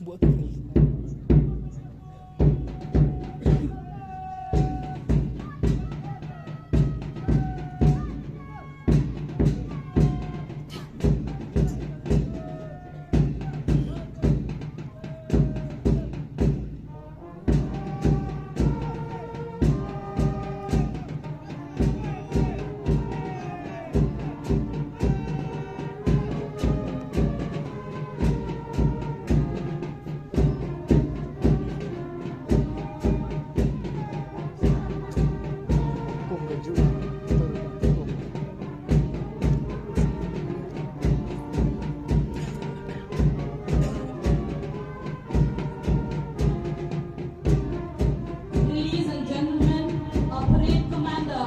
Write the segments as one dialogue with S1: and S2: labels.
S1: buat ini.
S2: Ladies and gentlemen, our parade commander,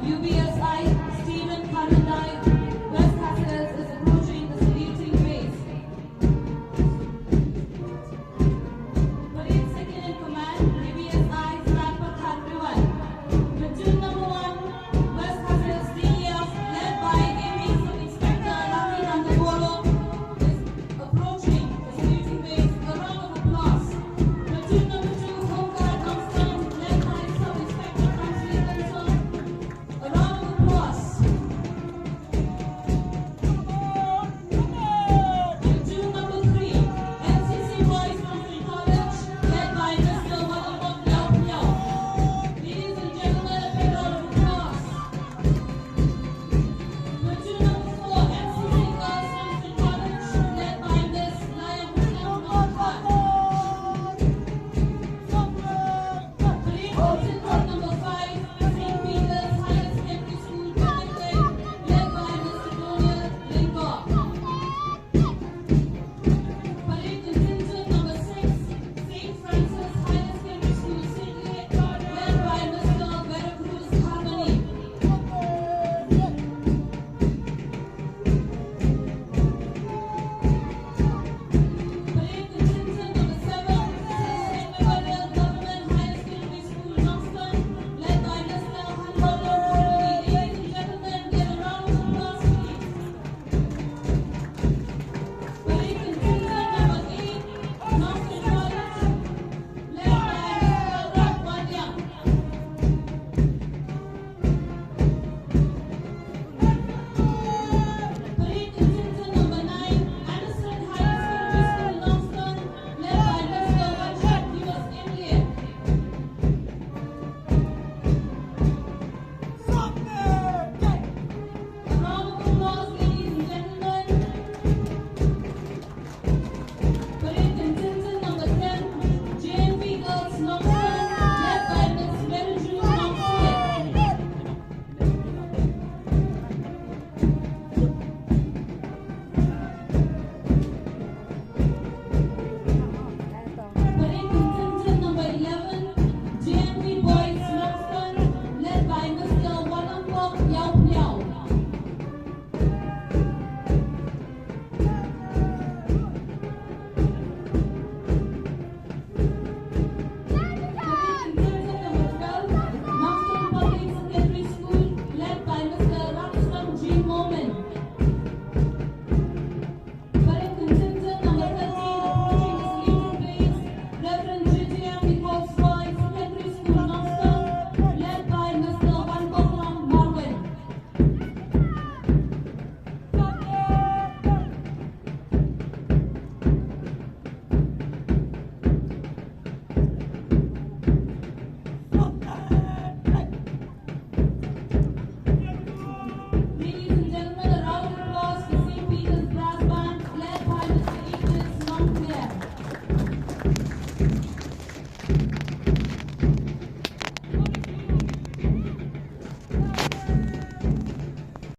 S2: UBSI Stephen Carmendai, West Hassels is approaching the saluting base. Parade second in command, UBSI Sniper Khanriwan. Platoon number 1, West Hassels DEF, led by Amy Sub-Inspector Lucky Nandagolo, is approaching the saluting base. A round of applause. Platoon number 2, Home Guard nongstoin, led by Sub-Inspector Francis Wilson. A round of applause. Platoon number 3, NCC Boys Mountain College, led by Mr. Wadapok Yao Yao. Ladies and gentlemen, a big round of applause. Platoon number 4, NCC Girls Mountain College, led by Miss Laya Muslim Khan. Parade contingent number 5, St. Peter's Higher Secondary School, Pembrokeshire, led by Mr. Donald Lingor. Parade contingent number 6, St. Francis Higher Secondary School, Sydney, led by Mr. Veracruz Harmony. Parade contingent number 7, St. Memorial Government Higher Secondary School, Nongstoin, led by Mr. Hanwalo Harmony. Ladies and gentlemen, give a round of applause, please. Parade contingent number 8, Nongstoin College, led by Mr. Rat Wanyang. Parade contingent number 9, Anderson Higher Secondary School, Nongstoin, led by Mr. Wajid. He was Indian. A round of applause, ladies and gentlemen. Parade contingent number 10, JNP Girls Nongstoin, led by Miss Meruju Nongstoin. Parade contingent number 11, JNP Boys Nongstoin, led by Mr. Wadapok Yao Yao. Parade contingent number 12, Nongstoin Public Secondary School, led by Mr. Ramslam G. Momin. Parade contingent number 13, approaching the saluting base, Reverend JJM Nichols Boys Secondary School, Nongstoin, led by Mr. Wanboklam Marwin. Ladies and gentlemen, a round of applause for St. Peter's Brass Band, led by Mr. Idris Longclair.